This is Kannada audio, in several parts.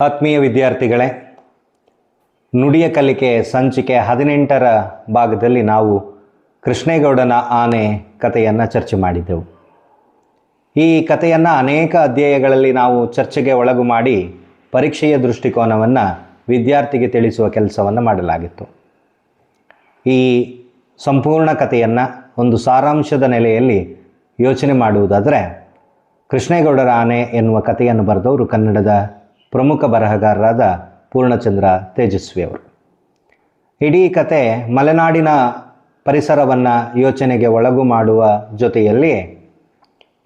ಆತ್ಮೀಯ ವಿದ್ಯಾರ್ಥಿಗಳೇ, ನುಡಿಯ ಕಲಿಕೆ ಸಂಚಿಕೆ 18ರ ಭಾಗದಲ್ಲಿ ನಾವು ಕೃಷ್ಣೇಗೌಡನ ಆನೆ ಕಥೆಯನ್ನು ಚರ್ಚೆ ಮಾಡಿದ್ದೆವು. ಈ ಕಥೆಯನ್ನು ಅನೇಕ ಅಧ್ಯಾಯಗಳಲ್ಲಿ ನಾವು ಚರ್ಚೆಗೆ ಒಳಗು ಮಾಡಿ ಪರೀಕ್ಷೆಯ ದೃಷ್ಟಿಕೋನವನ್ನು ವಿದ್ಯಾರ್ಥಿಗೆ ತಿಳಿಸುವ ಕೆಲಸವನ್ನು ಮಾಡಲಾಗಿತ್ತು. ಈ ಸಂಪೂರ್ಣ ಕಥೆಯನ್ನು ಒಂದು ಸಾರಾಂಶದ ನೆಲೆಯಲ್ಲಿ ಯೋಚನೆ ಮಾಡುವುದಾದರೆ, ಕೃಷ್ಣೇಗೌಡರ ಆನೆ ಎನ್ನುವ ಕಥೆಯನ್ನು ಬರೆದವರು ಕನ್ನಡದ ಪ್ರಮುಖ ಬರಹಗಾರರಾದ ಪೂರ್ಣಚಂದ್ರ ತೇಜಸ್ವಿಯವರು. ಇಡೀ ಕತೆ ಮಲೆನಾಡಿನ ಪರಿಸರವನ್ನು ಯೋಚನೆಗೆ ಒಳಗು ಮಾಡುವ ಜೊತೆಯಲ್ಲಿ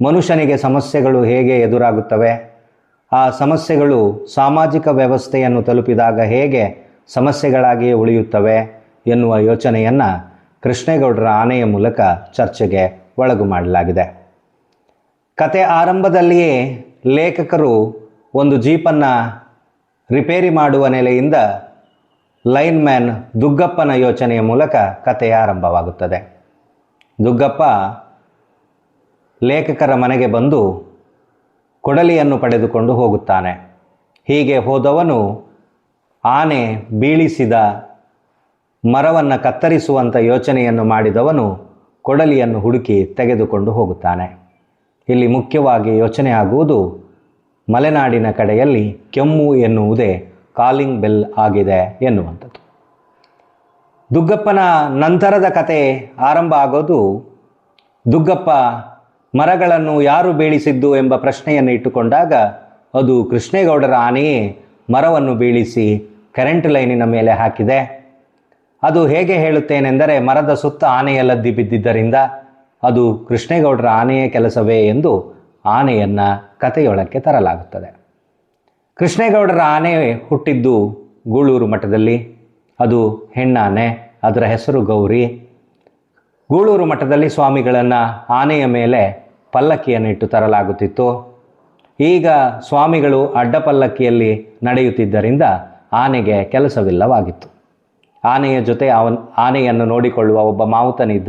ಮನುಷ್ಯನಿಗೆ ಸಮಸ್ಯೆಗಳು ಹೇಗೆ ಎದುರಾಗುತ್ತವೆ, ಆ ಸಮಸ್ಯೆಗಳು ಸಾಮಾಜಿಕ ವ್ಯವಸ್ಥೆಯನ್ನು ತಲುಪಿದಾಗ ಹೇಗೆ ಸಮಸ್ಯೆಗಳಾಗಿಯೇ ಉಳಿಯುತ್ತವೆ ಎನ್ನುವ ಯೋಚನೆಯನ್ನು ಕೃಷ್ಣೇಗೌಡರ ಆನೆಯ ಮೂಲಕ ಚರ್ಚೆಗೆ ಒಳಗು ಮಾಡಲಾಗಿದೆ. ಕತೆ ಆರಂಭದಲ್ಲಿಯೇ ಲೇಖಕರು ಒಂದು ಜೀಪನ್ನು ರಿಪೇರಿ ಮಾಡುವ ನೆಲೆಯಿಂದ ಲೈನ್ಮ್ಯಾನ್ ದುಗ್ಗಪ್ಪನ ಯೋಚನೆಯ ಮೂಲಕ ಕತೆ ಆರಂಭವಾಗುತ್ತದೆ. ದುಗ್ಗಪ್ಪ ಲೇಖಕರ ಮನೆಗೆ ಬಂದು ಕೊಡಲಿಯನ್ನು ಪಡೆದುಕೊಂಡು ಹೋಗುತ್ತಾನೆ. ಹೀಗೆ ಹೋದವನು ಆನೆ ಬೀಳಿಸಿದ ಮರವನ್ನು ಕತ್ತರಿಸುವಂಥ ಯೋಚನೆಯನ್ನು ಮಾಡಿದವನು ಕೊಡಲಿಯನ್ನು ಹುಡುಕಿ ತೆಗೆದುಕೊಂಡು ಹೋಗುತ್ತಾನೆ. ಇಲ್ಲಿ ಮುಖ್ಯವಾಗಿ ಯೋಚನೆ ಆಗುವುದು ಮಲೆನಾಡಿನ ಕಡೆಯಲ್ಲಿ ಕೆಮ್ಮು ಎನ್ನುವುದೇ ಕಾಲಿಂಗ್ ಬೆಲ್ ಆಗಿದೆ ಎನ್ನುವಂಥದ್ದು. ದುಗ್ಗಪ್ಪನ ನಂತರದ ಕತೆ ಆರಂಭ ಆಗೋದು ದುಗ್ಗಪ್ಪ ಮರಗಳನ್ನು ಯಾರು ಬೀಳಿಸಿದ್ದು ಎಂಬ ಪ್ರಶ್ನೆಯನ್ನು ಇಟ್ಟುಕೊಂಡಾಗ ಅದು ಕೃಷ್ಣೇಗೌಡರ ಆನೆಯೇ ಮರವನ್ನು ಬೀಳಿಸಿ ಕರೆಂಟ್ ಲೈನಿನ ಮೇಲೆ ಹಾಕಿದೆ. ಅದು ಹೇಗೆ ಹೇಳುತ್ತೇನೆಂದರೆ, ಮರದ ಸುತ್ತ ಆನೆಯ ಲದ್ದಿ ಬಿದ್ದಿದ್ದರಿಂದ ಅದು ಕೃಷ್ಣೇಗೌಡರ ಆನೆಯ ಕೆಲಸವೇ ಎಂದು ಆನೆಯನ್ನು ಕಥೆಯೊಳಕ್ಕೆ ತರಲಾಗುತ್ತದೆ. ಕೃಷ್ಣೇಗೌಡರ ಆನೆ ಹುಟ್ಟಿದ್ದು ಗೂಳೂರು ಮಠದಲ್ಲಿ. ಅದು ಹೆಣ್ಣಾನೆ, ಅದರ ಹೆಸರು ಗೌರಿ. ಗೂಳೂರು ಮಠದಲ್ಲಿ ಸ್ವಾಮಿಗಳನ್ನು ಆನೆಯ ಮೇಲೆ ಪಲ್ಲಕ್ಕಿಯನ್ನು ಇಟ್ಟು ತರಲಾಗುತ್ತಿತ್ತು. ಈಗ ಸ್ವಾಮಿಗಳು ಅಡ್ಡ ಪಲ್ಲಕ್ಕಿಯಲ್ಲಿ ನಡೆಯುತ್ತಿದ್ದರಿಂದ ಆನೆಗೆ ಕೆಲಸವಿಲ್ಲವಾಗಿತ್ತು. ಆನೆಯ ಜೊತೆ ಆನೆಯನ್ನು ನೋಡಿಕೊಳ್ಳುವ ಒಬ್ಬ ಮಾವುತನಿದ್ದ.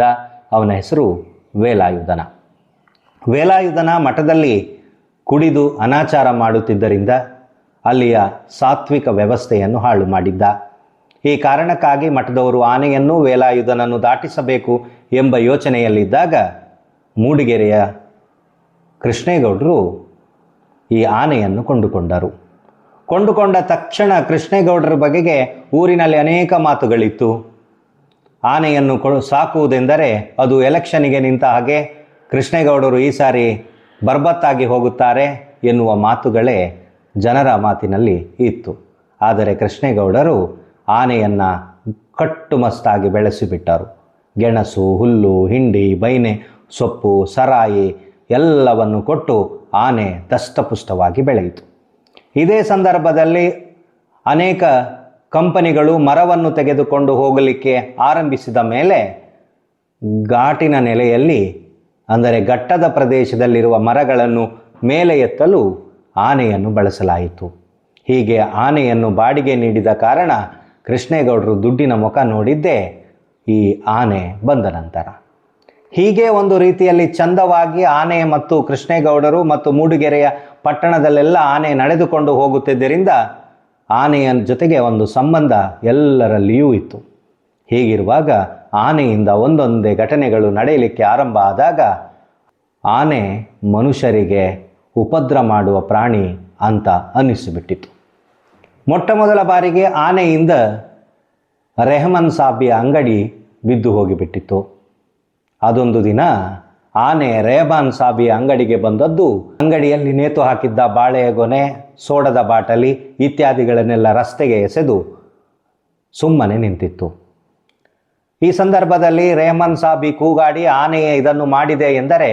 ಅವನ ಹೆಸರು ವೇಲಾಯುಧನ. ವೇಲಾಯುಧನ ಮಠದಲ್ಲಿ ಕುಡಿದು ಅನಾಚಾರ ಮಾಡುತ್ತಿದ್ದರಿಂದ ಅಲ್ಲಿಯ ಸಾತ್ವಿಕ ವ್ಯವಸ್ಥೆಯನ್ನು ಹಾಳು ಮಾಡಿದ್ದ. ಈ ಕಾರಣಕ್ಕಾಗಿ ಮಠದವರು ಆನೆಯನ್ನು ವೇಲಾಯುಧನನ್ನು ದಾಟಿಸಬೇಕು ಎಂಬ ಯೋಚನೆಯಲ್ಲಿದ್ದಾಗ ಮೂಡಿಗೆರೆಯ ಕೃಷ್ಣೇಗೌಡರು ಈ ಆನೆಯನ್ನು ಕೊಂಡುಕೊಂಡ ತಕ್ಷಣ ಕೃಷ್ಣೇಗೌಡರ ಬಗೆಗೆ ಊರಿನಲ್ಲಿ ಅನೇಕ ಮಾತುಗಳಿತ್ತು. ಆನೆಯನ್ನು ಸಾಕುವುದೆಂದರೆ ಅದು ಎಲೆಕ್ಷನ್ನಿಗೆ ನಿಂತ ಹಾಗೆ, ಕೃಷ್ಣೇಗೌಡರು ಈ ಸಾರಿ ಬರ್ಬತ್ತಾಗಿ ಹೋಗುತ್ತಾರೆ ಎನ್ನುವ ಮಾತುಗಳೇ ಜನರ ಮಾತಿನಲ್ಲಿ ಇತ್ತು. ಆದರೆ ಕೃಷ್ಣೇಗೌಡರು ಆನೆಯನ್ನು ಕಟ್ಟುಮಸ್ತಾಗಿ ಬೆಳೆಸಿಬಿಟ್ಟರು. ಗೆಣಸು, ಹುಲ್ಲು, ಹಿಂಡಿ, ಬೈನೆ ಸೊಪ್ಪು, ಸರಾಯಿ ಎಲ್ಲವನ್ನು ಕೊಟ್ಟು ಆನೆ ದಷ್ಟಪುಷ್ಟವಾಗಿ ಬೆಳೆಯಿತು. ಇದೇ ಸಂದರ್ಭದಲ್ಲಿ ಅನೇಕ ಕಂಪನಿಗಳು ಮರವನ್ನು ತೆಗೆದುಕೊಂಡು ಹೋಗಲಿಕ್ಕೆ ಆರಂಭಿಸಿದ ಮೇಲೆ ಘಾಟಿನ ನೆಲೆಯಲ್ಲಿ, ಅಂದರೆ ಘಟ್ಟದ ಪ್ರದೇಶದಲ್ಲಿರುವ ಮರಗಳನ್ನು ಮೇಲೆ ಎತ್ತಲು ಆನೆಯನ್ನು ಬಳಸಲಾಯಿತು. ಹೀಗೆ ಆನೆಯನ್ನು ಬಾಡಿಗೆ ನೀಡಿದ ಕಾರಣ ಕೃಷ್ಣೇಗೌಡರು ದುಡ್ಡಿನ ಮುಖ ನೋಡಿದ್ದೇ ಈ ಆನೆ ಬಂದ ನಂತರ. ಹೀಗೆ ಒಂದು ರೀತಿಯಲ್ಲಿ ಚಂದವಾಗಿ ಆನೆ ಮತ್ತು ಕೃಷ್ಣೇಗೌಡರು ಮತ್ತು ಮೂಡಿಗೆರೆಯ ಪಟ್ಟಣದಲ್ಲೆಲ್ಲ ಆನೆ ನಡೆದುಕೊಂಡು ಹೋಗುತ್ತಿದ್ದರಿಂದ ಆನೆಯ ಜೊತೆಗೆ ಒಂದು ಸಂಬಂಧ ಎಲ್ಲರಲ್ಲಿಯೂ ಇತ್ತು. ಹೀಗಿರುವಾಗ ಆನೆಯಿಂದ ಒಂದೊಂದೇ ಘಟನೆಗಳು ನಡೆಯಲಿಕ್ಕೆ ಆರಂಭ ಆದಾಗ ಆನೆ ಮನುಷ್ಯರಿಗೆ ಉಪದ್ರ ಮಾಡುವ ಪ್ರಾಣಿ ಅಂತ ಅನ್ನಿಸಿಬಿಟ್ಟಿತು. ಮೊಟ್ಟ ಮೊದಲ ಬಾರಿಗೆ ಆನೆಯಿಂದ ರೆಹಮಾನ್ ಸಾಬಿಯ ಅಂಗಡಿ ಬಿದ್ದು ಹೋಗಿಬಿಟ್ಟಿತ್ತು. ಅದೊಂದು ದಿನ ಆನೆ ರೆಹಮಾನ್ ಸಾಬಿಯ ಅಂಗಡಿಗೆ ಬಂದದ್ದು ಅಂಗಡಿಯಲ್ಲಿ ನೇತು ಹಾಕಿದ್ದ ಬಾಳೆಯ ಗೊನೆ, ಸೋಡದ ಬಾಟಲಿ ಇತ್ಯಾದಿಗಳನ್ನೆಲ್ಲ ರಸ್ತೆಗೆ ಎಸೆದು ಸುಮ್ಮನೆ ನಿಂತಿತ್ತು. ಈ ಸಂದರ್ಭದಲ್ಲಿ ರೆಹಮಾನ್ ಸಾಬಿ ಕೂಗಾಡಿ ಆನೆಯೇ ಇದನ್ನು ಮಾಡಿದೆ ಎಂದರೆ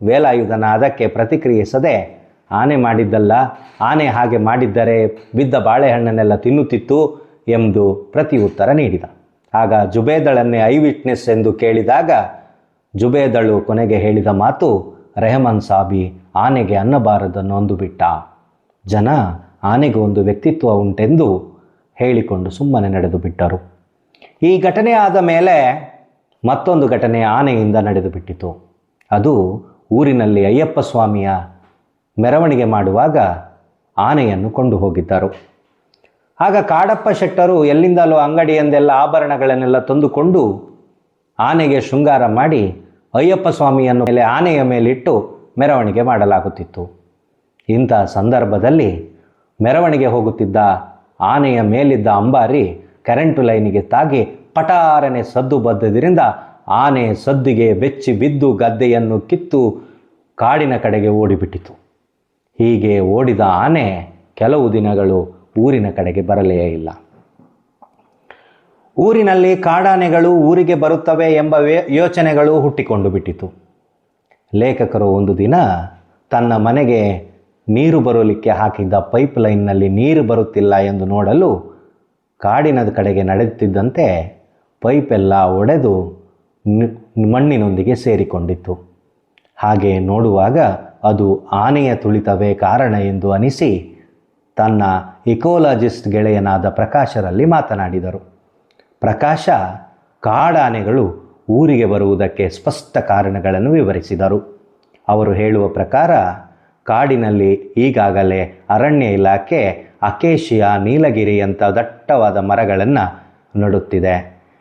ವೇಲಾಯುಧನ ಅದಕ್ಕೆ ಪ್ರತಿಕ್ರಿಯಿಸದೆ, ಆನೆ ಮಾಡಿದ್ದಲ್ಲ, ಆನೆ ಹಾಗೆ ಮಾಡಿದ್ದರೆ ಬಿದ್ದ ಬಾಳೆಹಣ್ಣನ್ನೆಲ್ಲ ತಿನ್ನುತ್ತಿತ್ತು ಎಂದು ಪ್ರತಿ ಉತ್ತರ ನೀಡಿದ. ಆಗ ಜುಬೇದಳನ್ನೇ ಐ ವಿಟ್ನೆಸ್ ಎಂದು ಕೇಳಿದಾಗ ಜುಬೇದಳು ಕೊನೆಗೆ ಹೇಳಿದ ಮಾತು, ರೆಹಮಾನ್ ಸಾಬಿ ಆನೆಗೆ ಅನ್ನಬಾರದನ್ನು ಅಂದುಬಿಟ್ಟ. ಜನ ಆನೆಗೆ ಒಂದು ವ್ಯಕ್ತಿತ್ವ ಉಂಟೆಂದು ಹೇಳಿಕೊಂಡು ಸುಮ್ಮನೆ ನಡೆದು ಬಿಟ್ಟರು. ಈ ಘಟನೆ ಆದ ಮೇಲೆ ಮತ್ತೊಂದು ಘಟನೆ ಆನೆಯಿಂದ ನಡೆದು ಬಿಟ್ಟಿತು. ಅದು ಊರಿನಲ್ಲಿ ಅಯ್ಯಪ್ಪ ಸ್ವಾಮಿಯ ಮೆರವಣಿಗೆ ಮಾಡುವಾಗ ಆನೆಯನ್ನು ಕೊಂಡು ಹೋಗಿದ್ದರು. ಆಗ ಕಾಡಪ್ಪ ಶೆಟ್ಟರು ಎಲ್ಲಿಂದಲೂ ಅಂಗಡಿಯಂದೆಲ್ಲ ಆಭರಣಗಳನ್ನೆಲ್ಲ ತಂದುಕೊಂಡು ಆನೆಗೆ ಶೃಂಗಾರ ಮಾಡಿ ಅಯ್ಯಪ್ಪ ಸ್ವಾಮಿಯನ್ನು ಮೇಲೆ ಆನೆಯ ಮೇಲಿಟ್ಟು ಮೆರವಣಿಗೆ ಮಾಡಲಾಗುತ್ತಿತ್ತು. ಇಂಥ ಸಂದರ್ಭದಲ್ಲಿ ಮೆರವಣಿಗೆ ಹೋಗುತ್ತಿದ್ದ ಆನೆಯ ಮೇಲಿದ್ದ ಅಂಬಾರಿ ಕರೆಂಟು ಲೈನಿಗೆ ತಾಗಿ ಪಟಾರನೆ ಸದ್ದು ಬದ್ದದ್ರಿಂದ ಆನೆ ಸದ್ದಿಗೆ ಬೆಚ್ಚಿ ಬಿದ್ದು ಗದ್ದೆಯನ್ನು ಕಿತ್ತು ಕಾಡಿನ ಕಡೆಗೆ ಓಡಿಬಿಟ್ಟಿತು. ಹೀಗೆ ಓಡಿದ ಆನೆ ಕೆಲವು ದಿನಗಳು ಊರಿನ ಕಡೆಗೆ ಬರಲೇ ಇಲ್ಲ. ಊರಿನಲ್ಲಿ ಕಾಡಾನೆಗಳು ಊರಿಗೆ ಬರುತ್ತವೆ ಎಂಬ ಯೋಚನೆಗಳು ಹುಟ್ಟಿಕೊಂಡು ಬಿಟ್ಟಿತು. ಲೇಖಕರು ಒಂದು ದಿನ ತನ್ನ ಮನೆಗೆ ನೀರು ಬರಲಿಕ್ಕೆ ಹಾಕಿದ್ದ ಪೈಪ್ ಲೈನ್ನಲ್ಲಿ ನೀರು ಬರುತ್ತಿಲ್ಲ ಎಂದು ನೋಡಲು ಕಾಡಿನ ಕಡೆಗೆ ನಡೆಯುತ್ತಿದ್ದಂತೆ ಪೈಪೆಲ್ಲ ಒಡೆದು ಮಣ್ಣಿನೊಂದಿಗೆ ಸೇರಿಕೊಂಡಿತ್ತು. ಹಾಗೆ ನೋಡುವಾಗ ಅದು ಆನೆಯ ತುಳಿತವೇ ಕಾರಣ ಎಂದು ಅನಿಸಿ ತನ್ನ ಇಕೋಲಾಜಿಸ್ಟ್ ಗೆಳೆಯನಾದ ಪ್ರಕಾಶರಲ್ಲಿ ಮಾತನಾಡಿದರು. ಪ್ರಕಾಶ ಕಾಡಾನೆಗಳು ಊರಿಗೆ ಬರುವುದಕ್ಕೆ ಸ್ಪಷ್ಟ ಕಾರಣಗಳನ್ನು ವಿವರಿಸಿದರು. ಅವರು ಹೇಳುವ ಪ್ರಕಾರ ಕಾಡಿನಲ್ಲಿ ಈಗಾಗಲೇ ಅರಣ್ಯ ಇಲಾಖೆ ಅಕೇಶಿಯಾ, ನೀಲಗಿರಿಯಂಥ ದಟ್ಟವಾದ ಮರಗಳನ್ನು ನೆಡುತ್ತಿದೆ.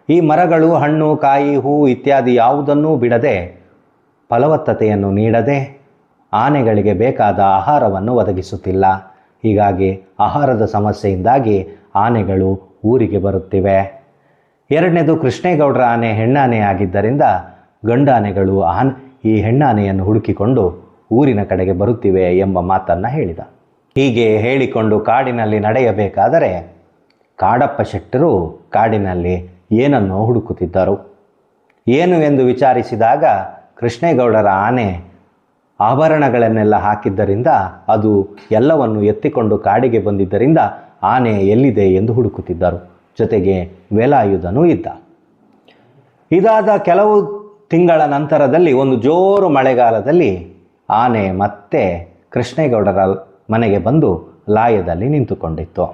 ಈ ಮರಗಳು ಹಣ್ಣು, ಕಾಯಿ, ಹೂ ಇತ್ಯಾದಿ ಯಾವುದನ್ನೂ ಬಿಡದೆ ಫಲವತ್ತತೆಯನ್ನು ನೀಡದೆ ಆನೆಗಳಿಗೆ ಬೇಕಾದ ಆಹಾರವನ್ನು ಒದಗಿಸುತ್ತಿಲ್ಲ. ಹೀಗಾಗಿ ಆಹಾರದ ಸಮಸ್ಯೆಯಿಂದಾಗಿ ಆನೆಗಳು ಊರಿಗೆ ಬರುತ್ತಿವೆ. ಎರಡನೇದು, ಕೃಷ್ಣೇಗೌಡರ ಆನೆ ಹೆಣ್ಣಾನೆ ಆಗಿದ್ದರಿಂದ ಗಂಡಾನೆಗಳು ಈ ಹೆಣ್ಣಾನೆಯನ್ನು ಹುಡುಕಿಕೊಂಡು ಊರಿನ ಕಡೆಗೆ ಬರುತ್ತಿವೆ ಎಂಬ ಮಾತನ್ನು ಹೇಳಿದ. ಹೀಗೆ ಹೇಳಿಕೊಂಡು ಕಾಡಿನಲ್ಲಿ ನಡೆಯಬೇಕಾದರೆ ಕಾಡಪ್ಪ ಶೆಟ್ಟರು ಕಾಡಿನಲ್ಲಿ ಏನನ್ನೋ ಹುಡುಕುತ್ತಿದ್ದರು. ಏನು ಎಂದು ವಿಚಾರಿಸಿದಾಗ ಕೃಷ್ಣೇಗೌಡರ ಆನೆ ಆಭರಣಗಳನ್ನೆಲ್ಲ ಹಾಕಿದ್ದರಿಂದ ಅದು ಎಲ್ಲವನ್ನು ಎತ್ತಿಕೊಂಡು ಕಾಡಿಗೆ ಬಂದಿದ್ದರಿಂದ ಆನೆ ಎಲ್ಲಿದೆ ಎಂದು ಹುಡುಕುತ್ತಿದ್ದರು. ಜೊತೆಗೆ ವೇಲಾಯುಧನೂ ಇದ್ದ. ಇದಾದ ಕೆಲವು ತಿಂಗಳ ನಂತರದಲ್ಲಿ ಒಂದು ಜೋರು ಮಳೆಗಾಲದಲ್ಲಿ ಆನೆ ಮತ್ತೆ ಕೃಷ್ಣೇಗೌಡರ ಮನೆಗೆ ಬಂದು ಲಾಯದಲ್ಲಿ ನಿಂತುಕೊಂಡಿತ್ತು.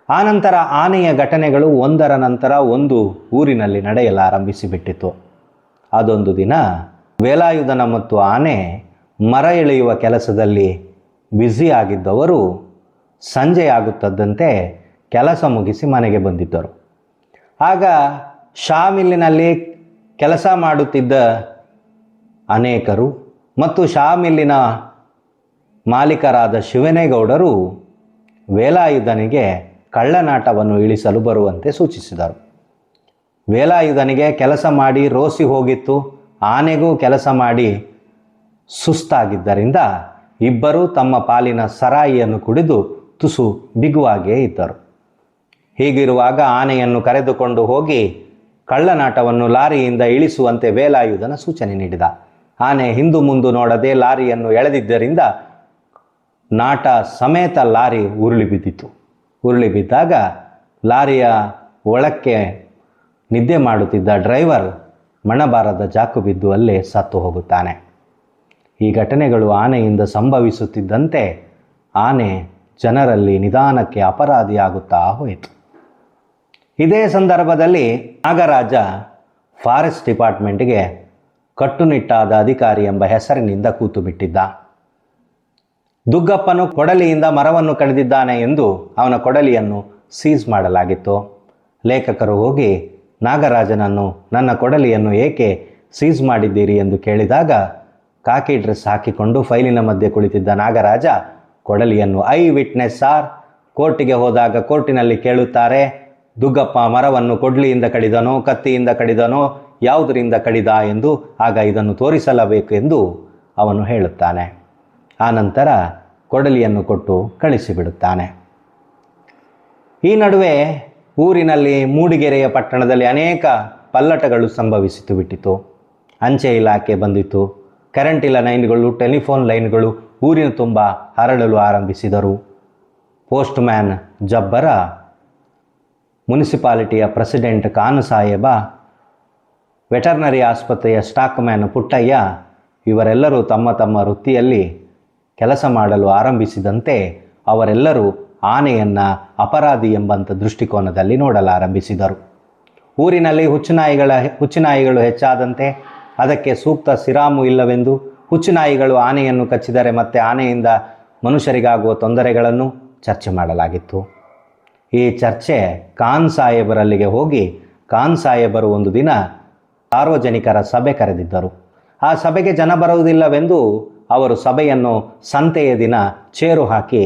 ಆನಂತರ ಆನೆಯ ಘಟನೆಗಳು ಒಂದರ ನಂತರ ಒಂದು ಊರಿನಲ್ಲಿ ನಡೆಯಲಾರಂಭಿಸಿಬಿಟ್ಟಿತು. ಅದೊಂದು ದಿನ ವೇಲಾಯುಧನ ಮತ್ತು ಆನೆ ಮರ ಎಳೆಯುವ ಕೆಲಸದಲ್ಲಿ ಬ್ಯುಸಿಯಾಗಿದ್ದವರು ಸಂಜೆಯಾಗುತ್ತದ್ದಂತೆ ಕೆಲಸ ಮುಗಿಸಿ ಮನೆಗೆ ಬಂದಿದ್ದರು. ಆಗ ಶಾ ಮಿಲ್ಲಿನಲ್ಲಿ ಕೆಲಸ ಮಾಡುತ್ತಿದ್ದ ಅನೇಕರು ಮತ್ತು ಶಾ ಮಿಲ್ಲಿನ ಮಾಲೀಕರಾದ ಶಿವನೇಗೌಡರು ವೇಲಾಯುಧನಿಗೆ ಕಳ್ಳನಾಟವನ್ನು ಇಳಿಸಲು ಬರುವಂತೆ ಸೂಚಿಸಿದರು. ವೇಲಾಯುಧನಿಗೆ ಕೆಲಸ ಮಾಡಿ ರೋಸಿ ಹೋಗಿತ್ತು. ಆನೆಗೂ ಕೆಲಸ ಮಾಡಿ ಸುಸ್ತಾಗಿದ್ದರಿಂದ ಇಬ್ಬರೂ ತಮ್ಮ ಪಾಲಿನ ಸರಾಯಿಯನ್ನು ಕುಡಿದು ತುಸು ಬಿಗುವಾಗೇ ಇದ್ದರು. ಹೀಗಿರುವಾಗ ಆನೆಯನ್ನು ಕರೆದುಕೊಂಡು ಹೋಗಿ ಕಳ್ಳನಾಟವನ್ನು ಲಾರಿಯಿಂದ ಇಳಿಸುವಂತೆ ವೇಲಾಯುಧನ ಸೂಚನೆ ನೀಡಿದ. ಆನೆ ಹಿಂದು ಮುಂದು ನೋಡದೆ ಲಾರಿಯನ್ನು ಎಳೆದಿದ್ದರಿಂದ ನಾಟ ಸಮೇತ ಲಾರಿ ಉರುಳಿ ಬಿದ್ದಿತು. ಉರುಳಿ ಬಿದ್ದಾಗ ಲಾರಿಯ ಒಳಕ್ಕೆ ನಿದ್ದೆ ಮಾಡುತ್ತಿದ್ದ ಡ್ರೈವರ್ ಮಣಬಾರದ ಜಾಕು ಬಿದ್ದು ಅಲ್ಲೇ ಸತ್ತು ಹೋಗುತ್ತಾನೆ. ಈ ಘಟನೆಗಳು ಆನೆಯಿಂದ ಸಂಭವಿಸುತ್ತಿದ್ದಂತೆ ಆನೆ ಜನರಲ್ಲಿ ನಿಧಾನಕ್ಕೆ ಅಪರಾಧಿಯಾಗುತ್ತಾ ಹೋಯಿತು. ಇದೇ ಸಂದರ್ಭದಲ್ಲಿ ನಾಗರಾಜ ಫಾರೆಸ್ಟ್ ಡಿಪಾರ್ಟ್ಮೆಂಟ್ಗೆ ಕಟ್ಟುನಿಟ್ಟಾದ ಅಧಿಕಾರಿ ಎಂಬ ಹೆಸರಿನಿಂದ ಕೂತು ಬಿಟ್ಟಿದ್ದ. ದುಗ್ಗಪ್ಪನು ಕೊಡಲಿಯಿಂದ ಮರವನ್ನು ಕಡಿದಿದ್ದಾನೆ ಎಂದು ಅವನ ಕೊಡಲಿಯನ್ನು ಸೀಸ್ ಮಾಡಲಾಗಿತ್ತು. ಲೇಖಕರು ಹೋಗಿ ನಾಗರಾಜನನ್ನು ನನ್ನ ಕೊಡಲಿಯನ್ನು ಏಕೆ ಸೀಸ್ ಮಾಡಿದ್ದೀರಿ ಎಂದು ಕೇಳಿದಾಗ ಕಾಕಿ ಡ್ರೆಸ್ ಹಾಕಿಕೊಂಡು ಫೈಲಿನ ಮಧ್ಯೆ ಕುಳಿತಿದ್ದ ನಾಗರಾಜ ಕೊಡಲಿಯನ್ನು ಐ ವಿಟ್ನೆಸ್ ಸಾರ್, ಕೋರ್ಟಿಗೆ ಹೋದಾಗ ಕೋರ್ಟಿನಲ್ಲಿ ಕೇಳುತ್ತಾರೆ ದುಗ್ಗಪ್ಪ ಮರವನ್ನು ಕೊಡ್ಲಿಯಿಂದ ಕಡಿದನೋ ಕತ್ತಿಯಿಂದ ಕಡಿದನೋ ಯಾವುದರಿಂದ ಕಡಿದ ಎಂದು, ಆಗ ಇದನ್ನು ತೋರಿಸಲೇಬೇಕು ಎಂದು ಅವನು ಹೇಳುತ್ತಾನೆ. ಆನಂತರ ಕೊಡಲಿಯನ್ನು ಕೊಟ್ಟು ಕಳಿಸಿಬಿಡುತ್ತಾನೆ. ಈ ನಡುವೆ ಊರಿನಲ್ಲಿ ಮೂಡಿಗೆರೆಯ ಪಟ್ಟಣದಲ್ಲಿ ಅನೇಕ ಪಲ್ಲಟಗಳು ಸಂಭವಿಸಿತು ಬಿಟ್ಟಿತು. ಅಂಚೆ ಇಲಾಖೆ ಬಂದಿತು. ಕರೆಂಟಿನ ಲೈನ್ಗಳು, ಟೆಲಿಫೋನ್ ಲೈನ್ಗಳು ಊರಿನ ತುಂಬ ಹರಡಲು ಆರಂಭಿಸಿದರು. ಪೋಸ್ಟ್ ಮ್ಯಾನ್ ಜಬ್ಬರ, ಮುನಿಸಿಪಾಲಿಟಿಯ ಪ್ರೆಸಿಡೆಂಟ್ ಕಾನು ಸಾಹೇಬ, ವೆಟರ್ನರಿ ಆಸ್ಪತ್ರೆಯ ಸ್ಟಾಕ್ ಮ್ಯಾನ್ ಪುಟ್ಟಯ್ಯ ಇವರೆಲ್ಲರೂ ತಮ್ಮ ತಮ್ಮ ವೃತ್ತಿಯಲ್ಲಿ ಕೆಲಸ ಮಾಡಲು ಆರಂಭಿಸಿದಂತೆ ಅವರೆಲ್ಲರೂ ಆನೆಯನ್ನು ಅಪರಾಧಿ ಎಂಬಂಥ ದೃಷ್ಟಿಕೋನದಲ್ಲಿ ನೋಡಲಾರಂಭಿಸಿದರು. ಊರಿನಲ್ಲಿ ಹುಚ್ಚುನಾಯಿಗಳು ಹೆಚ್ಚಾದಂತೆ ಅದಕ್ಕೆ ಸೂಕ್ತ ಸಿರಾಮು ಇಲ್ಲವೆಂದು ಹುಚ್ಚುನಾಯಿಗಳು ಆನೆಯನ್ನು ಕಚ್ಚಿದರೆ ಮತ್ತೆ ಆನೆಯಿಂದ ಮನುಷ್ಯರಿಗಾಗುವ ತೊಂದರೆಗಳನ್ನು ಚರ್ಚೆ ಮಾಡಲಾಗಿತ್ತು. ಈ ಚರ್ಚೆ ಖಾನ್ ಸಾಹೇಬರಲ್ಲಿಗೆ ಹೋಗಿ ಖಾನ್ ಸಾಹೇಬರು ಒಂದು ದಿನ ಸಾರ್ವಜನಿಕರ ಸಭೆ ಕರೆದಿದ್ದರು. ಆ ಸಭೆಗೆ ಜನ ಬರುವುದಿಲ್ಲವೆಂದು ಅವರು ಸಭೆಯನ್ನು ಸಂತೆಯ ದಿನ ಚೇರು ಹಾಕಿ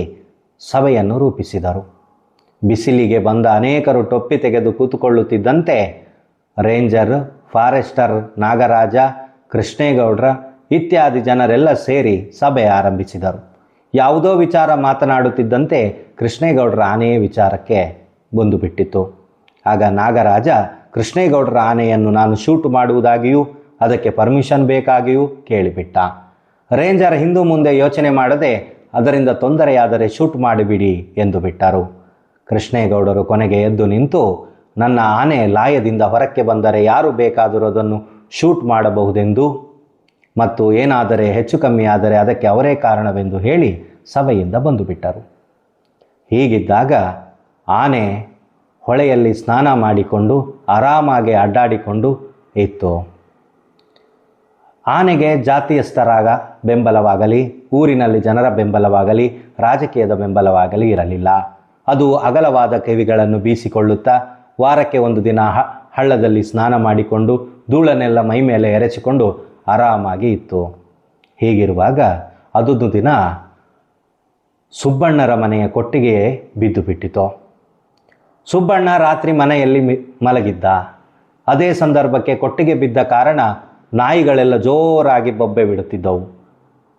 ಸಭೆಯನ್ನು ರೂಪಿಸಿದರು. ಬಿಸಿಲಿಗೆ ಬಂದ ಅನೇಕರು ಟೊಪ್ಪಿ ತೆಗೆದು ಕೂತುಕೊಳ್ಳುತ್ತಿದ್ದಂತೆ ರೇಂಜರ್, ಫಾರೆಸ್ಟರ್, ನಾಗರಾಜ, ಕೃಷ್ಣೇಗೌಡ್ರ ಇತ್ಯಾದಿ ಜನರೆಲ್ಲ ಸೇರಿ ಸಭೆ ಆರಂಭಿಸಿದರು. ಯಾವುದೋ ವಿಚಾರ ಮಾತನಾಡುತ್ತಿದ್ದಂತೆ ಕೃಷ್ಣೇಗೌಡರ ಆನೆಯ ವಿಚಾರಕ್ಕೆ ಬಂದು ಬಿಟ್ಟಿತು. ಆಗ ನಾಗರಾಜ ಕೃಷ್ಣೇಗೌಡರ ಆನೆಯನ್ನು ನಾನು ಶೂಟ್ ಮಾಡುವುದಾಗಿಯೂ ಅದಕ್ಕೆ ಪರ್ಮಿಷನ್ ಬೇಕಾಗಿಯೂ ಕೇಳಿಬಿಟ್ಟ. ರೇಂಜರ್ ಹಿಂದು ಮುಂದೆ ಯೋಚನೆ ಮಾಡದೆ ಅದರಿಂದ ತೊಂದರೆಯಾದರೆ ಶೂಟ್ ಮಾಡಿಬಿಡಿ ಎಂದು ಬಿಟ್ಟರು. ಕೃಷ್ಣೇಗೌಡರು ಕೊನೆಗೆ ಎದ್ದು ನಿಂತು, ನನ್ನ ಆನೆ ಲಾಯದಿಂದ ಹೊರಕ್ಕೆ ಬಂದರೆ ಯಾರು ಬೇಕಾದರೂ ಅದನ್ನು ಶೂಟ್ ಮಾಡಬಹುದೆಂದು ಮತ್ತು ಏನಾದರೆ ಹೆಚ್ಚು ಕಮ್ಮಿ ಆದರೆ ಅದಕ್ಕೆ ಅವರೇ ಕಾರಣವೆಂದು ಹೇಳಿ ಸಭೆಯಿಂದ ಬಂದು ಬಿಟ್ಟರು. ಹೀಗಿದ್ದಾಗ ಆನೆ ಹೊಳೆಯಲ್ಲಿ ಸ್ನಾನ ಮಾಡಿಕೊಂಡು ಆರಾಮಾಗಿ ಅಡ್ಡಾಡಿಕೊಂಡು ಇತ್ತು. ಆನೆಗೆ ಜಾತಿಯಸ್ಥರಾಗ ಬೆಂಬಲವಾಗಲಿ, ಊರಿನಲ್ಲಿ ಜನರ ಬೆಂಬಲವಾಗಲಿ, ರಾಜಕೀಯದ ಬೆಂಬಲವಾಗಲಿ ಇರಲಿಲ್ಲ. ಅದು ಅಗಲವಾದ ಕಿವಿಗಳನ್ನು ಬೀಸಿಕೊಳ್ಳುತ್ತಾ ವಾರಕ್ಕೆ ಒಂದು ದಿನ ಹಳ್ಳದಲ್ಲಿ ಸ್ನಾನ ಮಾಡಿಕೊಂಡು ಧೂಳನ್ನೆಲ್ಲ ಮೈ ಮೇಲೆ ಎರಚಿಕೊಂಡು ಆರಾಮಾಗಿ ಇತ್ತು. ಹೀಗಿರುವಾಗ ಅದೊಂದು ದಿನ ಸುಬ್ಬಣ್ಣರ ಮನೆಯ ಕೊಟ್ಟಿಗೆ ಬಿದ್ದು ಬಿಟ್ಟಿತು. ಸುಬ್ಬಣ್ಣ ರಾತ್ರಿ ಮನೆಯಲ್ಲಿ ಮಲಗಿದ್ದ. ಅದೇ ಸಂದರ್ಭಕ್ಕೆ ಕೊಟ್ಟಿಗೆ ಬಿದ್ದ ಕಾರಣ ನಾಯಿಗಳೆಲ್ಲ ಜೋರಾಗಿ ಬೊಬ್ಬೆ ಬಿಡುತ್ತಿದ್ದವು.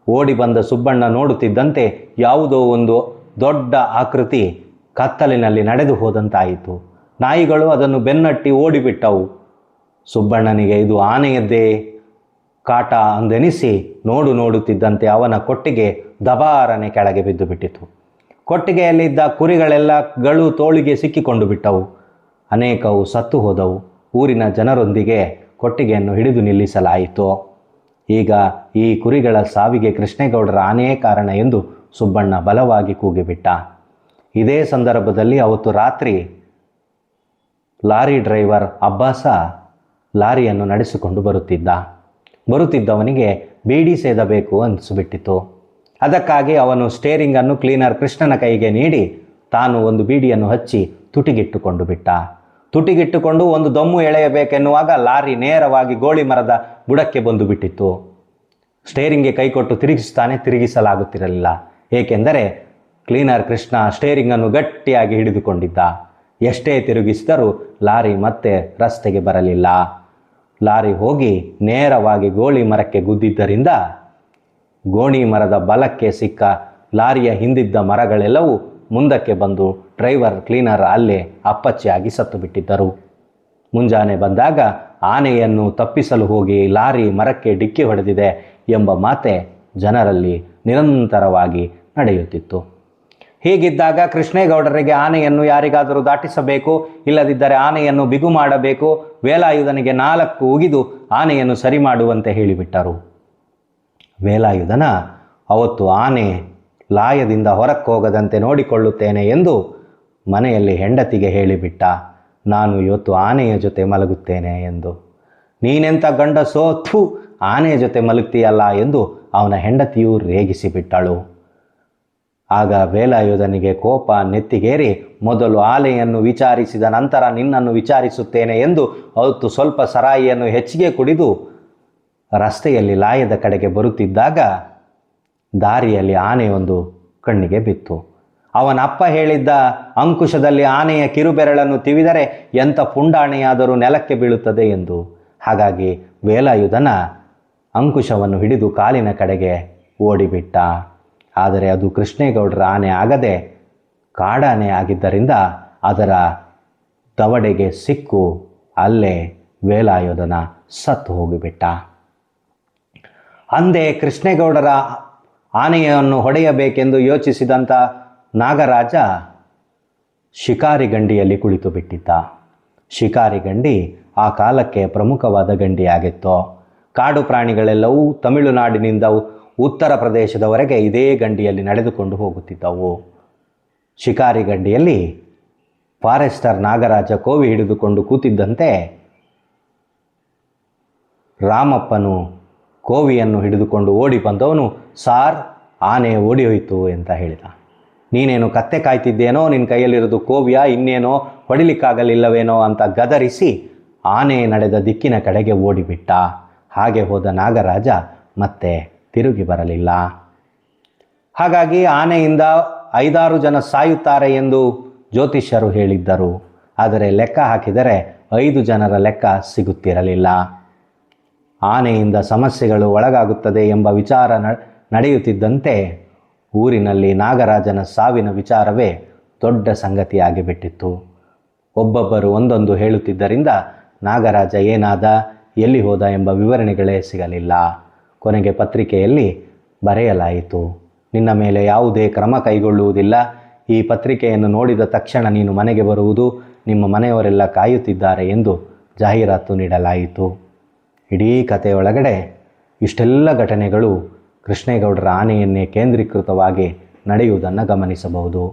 ಓಡಿ ಬಂದ ಸುಬ್ಬಣ್ಣ ನೋಡುತ್ತಿದ್ದಂತೆ ಯಾವುದೋ ಒಂದು ದೊಡ್ಡ ಆಕೃತಿ ಕತ್ತಲಿನಲ್ಲಿ ನಡೆದು ಹೋದಂತಾಯಿತು. ನಾಯಿಗಳು ಅದನ್ನು ಬೆನ್ನಟ್ಟಿ ಓಡಿಬಿಟ್ಟವು. ಸುಬ್ಬಣ್ಣನಿಗೆ ಇದು ಆನೆಯದ್ದೇ ಕಾಟ ಅಂದೆನಿಸಿ ನೋಡುತ್ತಿದ್ದಂತೆ ಅವನ ಕೊಟ್ಟಿಗೆ ದಬಾರನೆ ಕೆಳಗೆ ಬಿದ್ದು ಬಿಟ್ಟಿತು. ಕೊಟ್ಟಿಗೆಯಲ್ಲಿದ್ದ ಕುರಿಗಳೆಲ್ಲ ಗಳು ತೋಳಿಗೆ ಸಿಕ್ಕಿಕೊಂಡು ಬಿಟ್ಟವು. ಅನೇಕವು ಸತ್ತು ಹೋದವು. ಊರಿನ ಜನರೊಂದಿಗೆ ಕೊಟ್ಟಿಗೆಯನ್ನು ಹಿಡಿದು ನಿಲ್ಲಿಸಲಾಯಿತು. ಈಗ ಈ ಕುರಿಗಳ ಸಾವಿಗೆ ಕೃಷ್ಣೇಗೌಡರ ಆನೆಯೇ ಕಾರಣ ಎಂದು ಸುಬ್ಬಣ್ಣ ಬಲವಾಗಿ ಕೂಗಿಬಿಟ್ಟ. ಇದೇ ಸಂದರ್ಭದಲ್ಲಿ ಅವತ್ತು ರಾತ್ರಿ ಲಾರಿ ಡ್ರೈವರ್ ಅಬ್ಬಾಸ ಲಾರಿಯನ್ನು ನಡೆಸಿಕೊಂಡು ಬರುತ್ತಿದ್ದವನಿಗೆ ಬೀಡಿ ಸೇದಬೇಕು ಅನಿಸಿಬಿಟ್ಟಿತು. ಅದಕ್ಕಾಗಿ ಅವನು ಸ್ಟೇರಿಂಗನ್ನು ಕ್ಲೀನರ್ ಕೃಷ್ಣನ ಕೈಗೆ ನೀಡಿ ತಾನು ಒಂದು ಬೀಡಿಯನ್ನು ಹಚ್ಚಿ ತುಟಿಗಿಟ್ಟುಕೊಂಡು ಬಿಟ್ಟ. ತುಟಿಗಿಟ್ಟುಕೊಂಡು ಒಂದು ದಮ್ಮು ಎಳೆಯಬೇಕೆನ್ನುವಾಗ ಲಾರಿ ನೇರವಾಗಿ ಗೋಳಿ ಮರದ ಬುಡಕ್ಕೆ ಬಂದು ಬಿಟ್ಟಿತ್ತು. ಸ್ಟೇರಿಂಗ್ಗೆ ಕೈಕೊಟ್ಟು ತಿರುಗಿಸಲಾಗುತ್ತಿರಲಿಲ್ಲ. ಏಕೆಂದರೆ ಕ್ಲೀನರ್ ಕೃಷ್ಣ ಸ್ಟೇರಿಂಗನ್ನು ಗಟ್ಟಿಯಾಗಿ ಹಿಡಿದುಕೊಂಡಿದ್ದ. ಎಷ್ಟೇ ತಿರುಗಿಸಿದರೂ ಲಾರಿ ಮತ್ತೆ ರಸ್ತೆಗೆ ಬರಲಿಲ್ಲ. ಲಾರಿ ಹೋಗಿ ನೇರವಾಗಿ ಗೋಳಿ ಮರಕ್ಕೆ ಗುದ್ದಿದ್ದರಿಂದ ಗೋಣಿ ಮರದ ಬಲಕ್ಕೆ ಸಿಕ್ಕ ಲಾರಿಯ ಹಿಂದಿದ್ದ ಮರಗಳೆಲ್ಲವೂ ಮುಂದಕ್ಕೆ ಬಂದು ಡ್ರೈವರ್ ಕ್ಲೀನರ್ ಅಲ್ಲೇ ಅಪ್ಪಚ್ಚಿಯಾಗಿ ಸತ್ತು ಬಿಟ್ಟಿದ್ದರು. ಮುಂಜಾನೆ ಬಂದಾಗ ಆನೆಯನ್ನು ತಪ್ಪಿಸಲು ಹೋಗಿ ಲಾರಿ ಮರಕ್ಕೆ ಡಿಕ್ಕಿ ಹೊಡೆದಿದೆ ಎಂಬ ಮಾತೆ ಜನರಲ್ಲಿ ನಿರಂತರವಾಗಿ ನಡೆಯುತ್ತಿತ್ತು. ಹೀಗಿದ್ದಾಗ ಕೃಷ್ಣೇಗೌಡರಿಗೆ ಆನೆಯನ್ನು ಯಾರಿಗಾದರೂ ದಾಟಿಸಬೇಕು, ಇಲ್ಲದಿದ್ದರೆ ಆನೆಯನ್ನು ಬಿಗು ಮಾಡಬೇಕು, ವೇಲಾಯುಧನಿಗೆ 4 ಉಗಿದು ಆನೆಯನ್ನು ಸರಿ ಮಾಡುವಂತೆ ಹೇಳಿಬಿಟ್ಟರು. ವೇಲಾಯುಧನ ಅವತ್ತು ಆನೆ ಲಾಯದಿಂದ ಹೊರಕ್ಕೆ ಹೋಗದಂತೆ ನೋಡಿಕೊಳ್ಳುತ್ತೇನೆ ಎಂದು ಮನೆಯಲ್ಲಿ ಹೆಂಡತಿಗೆ ಹೇಳಿಬಿಟ್ಟ. ನಾನು ಇವತ್ತು ಆನೆಯ ಜೊತೆ ಮಲಗುತ್ತೇನೆ ಎಂದು. ನೀನೆಂಥ ಗಂಡಸೋ, ಥೂ, ಆನೆಯ ಜೊತೆ ಮಲಗ್ತೀಯಲ್ಲ ಎಂದು ಅವನ ಹೆಂಡತಿಯೂ ರೇಗಿಸಿಬಿಟ್ಟಳು. ಆಗ ವೇಲಾಯುಧನಿಗೆ ಕೋಪ ನೆತ್ತಿಗೇರಿ ಮೊದಲು ಆನೆಯನ್ನು ವಿಚಾರಿಸಿದ ನಂತರ ನಿನ್ನನ್ನು ವಿಚಾರಿಸುತ್ತೇನೆ ಎಂದು ಅವತ್ತು ಸ್ವಲ್ಪ ಸರಾಯಿಯನ್ನು ಹೆಚ್ಚಿಗೆ ಕುಡಿದು ರಸ್ತೆಯಲ್ಲಿ ಲಾಯದ ಕಡೆಗೆ ಬರುತ್ತಿದ್ದಾಗ ದಾರಿಯಲ್ಲಿ ಆನೆಯೊಂದು ಕಣ್ಣಿಗೆ ಬಿತ್ತು. ಅವನ ಅಪ್ಪ ಹೇಳಿದ್ದ ಅಂಕುಶದಲ್ಲಿ ಆನೆಯ ಕಿರುಬೆರಳನ್ನು ತಿವಿದರೆ ಎಂಥ ಪುಂಡಾಣೆಯಾದರೂ ನೆಲಕ್ಕೆ ಬೀಳುತ್ತದೆ ಎಂದು. ಹಾಗಾಗಿ ವೇಲಾಯುಧನ ಅಂಕುಶವನ್ನು ಹಿಡಿದು ಕಾಲಿನ ಕಡೆಗೆ ಓಡಿಬಿಟ್ಟ. ಆದರೆ ಅದು ಕೃಷ್ಣೇಗೌಡರ ಆನೆ ಆಗದೆ ಕಾಡಾನೆ ಆಗಿದ್ದರಿಂದ ಅದರ ದವಡೆಗೆ ಸಿಕ್ಕು ಅಲ್ಲೇ ವೇಲಾಯುಧನ ಸತ್ತು ಹೋಗಿಬಿಟ್ಟ. ಅಂದೇ ಕೃಷ್ಣೇಗೌಡರ ಆನೆಯನ್ನು ಹೊಡೆಯಬೇಕೆಂದು ಯೋಚಿಸಿದಂಥ ನಾಗರಾಜ ಶಿಕಾರಿ ಗಂಡಿಯಲ್ಲಿ ಕುಳಿತು ಬಿಟ್ಟಿದ್ದ. ಶಿಕಾರಿ ಗಂಡಿ ಆ ಕಾಲಕ್ಕೆ ಪ್ರಮುಖವಾದ ಗಂಡಿಯಾಗಿತ್ತು. ಕಾಡು ಪ್ರಾಣಿಗಳೆಲ್ಲವೂ ತಮಿಳುನಾಡಿನಿಂದ ಉತ್ತರ ಪ್ರದೇಶದವರೆಗೆ ಇದೇ ಗಂಡಿಯಲ್ಲಿ ನಡೆದುಕೊಂಡು ಹೋಗುತ್ತಿದ್ದವು. ಶಿಕಾರಿ ಗಂಡಿಯಲ್ಲಿ ಫಾರೆಸ್ಟರ್ ನಾಗರಾಜ ಕೋವಿ ಹಿಡಿದುಕೊಂಡು ಕೂತಿದ್ದಂತೆ ರಾಮಪ್ಪನು ಕೋವಿಯನ್ನು ಹಿಡಿದುಕೊಂಡು ಓಡಿ ಬಂದವನು, ಸಾರ್, ಆನೆ ಓಡಿ ಹೋಯಿತು ಅಂತ ಹೇಳಿದ. ನೀನೇನು ಕತ್ತೆ ಕಾಯ್ತಿದ್ದೇನೋ, ನಿನ್ನ ಕೈಯಲ್ಲಿರೋದು ಕೋವ್ಯ, ಇನ್ನೇನೋ ಹೊಡಿಲಿಕ್ಕಾಗಲಿಲ್ಲವೇನೋ ಅಂತ ಗದರಿಸಿ ಆನೆ ನಡೆದ ದಿಕ್ಕಿನ ಕಡೆಗೆ ಓಡಿಬಿಟ್ಟ. ಹಾಗೆ ಹೋದ ನಾಗರಾಜ ಮತ್ತೆ ತಿರುಗಿ ಬರಲಿಲ್ಲ. ಹಾಗಾಗಿ ಆನೆಯಿಂದ 5-6 ಜನ ಸಾಯುತ್ತಾರೆ ಎಂದು ಜ್ಯೋತಿಷ್ಯರು ಹೇಳಿದ್ದರು. ಆದರೆ ಲೆಕ್ಕ ಹಾಕಿದರೆ 5 ಜನರ ಲೆಕ್ಕ ಸಿಗುತ್ತಿರಲಿಲ್ಲ. ಆನೆಯಿಂದ ಸಮಸ್ಯೆಗಳು ಒಳಗಾಗುತ್ತದೆ ಎಂಬ ವಿಚಾರ ನಡೆಯುತ್ತಿದ್ದಂತೆ ಊರಿನಲ್ಲಿ ನಾಗರಾಜನ ಸಾವಿನ ವಿಚಾರವೇ ದೊಡ್ಡ ಸಂಗತಿಯಾಗಿಬಿಟ್ಟಿತ್ತು. ಒಬ್ಬೊಬ್ಬರು ಒಂದೊಂದು ಹೇಳುತ್ತಿದ್ದರಿಂದ ನಾಗರಾಜ ಏನಾದ, ಎಲ್ಲಿ ಹೋದ ಎಂಬ ವಿವರಣೆಗಳೇ ಸಿಗಲಿಲ್ಲ. ಕೊನೆಗೆ ಪತ್ರಿಕೆಯಲ್ಲಿ ಬರೆಯಲಾಯಿತು, ನಿನ್ನ ಮೇಲೆ ಯಾವುದೇ ಕ್ರಮ ಕೈಗೊಳ್ಳುವುದಿಲ್ಲ. ಈ ಪತ್ರಿಕೆಯನ್ನು ನೋಡಿದ ತಕ್ಷಣ ನೀನು ಮನೆಗೆ ಬರುವುದು, ನಿಮ್ಮ ಮನೆಯವರೆಲ್ಲ ಕಾಯುತ್ತಿದ್ದಾರೆ ಎಂದು ಜಾಹೀರಾತು ನೀಡಲಾಯಿತು. ಇಡೀ ಕಥೆಯೊಳಗಡೆ ಇಷ್ಟೆಲ್ಲ ಘಟನೆಗಳು ಕೃಷ್ಣೇಗೌಡರ ಆನೆಯನ್ನೇ ಕೇಂದ್ರೀಕೃತವಾಗಿ ನಡೆಯುವುದನ್ನು ಗಮನಿಸಬಹುದು.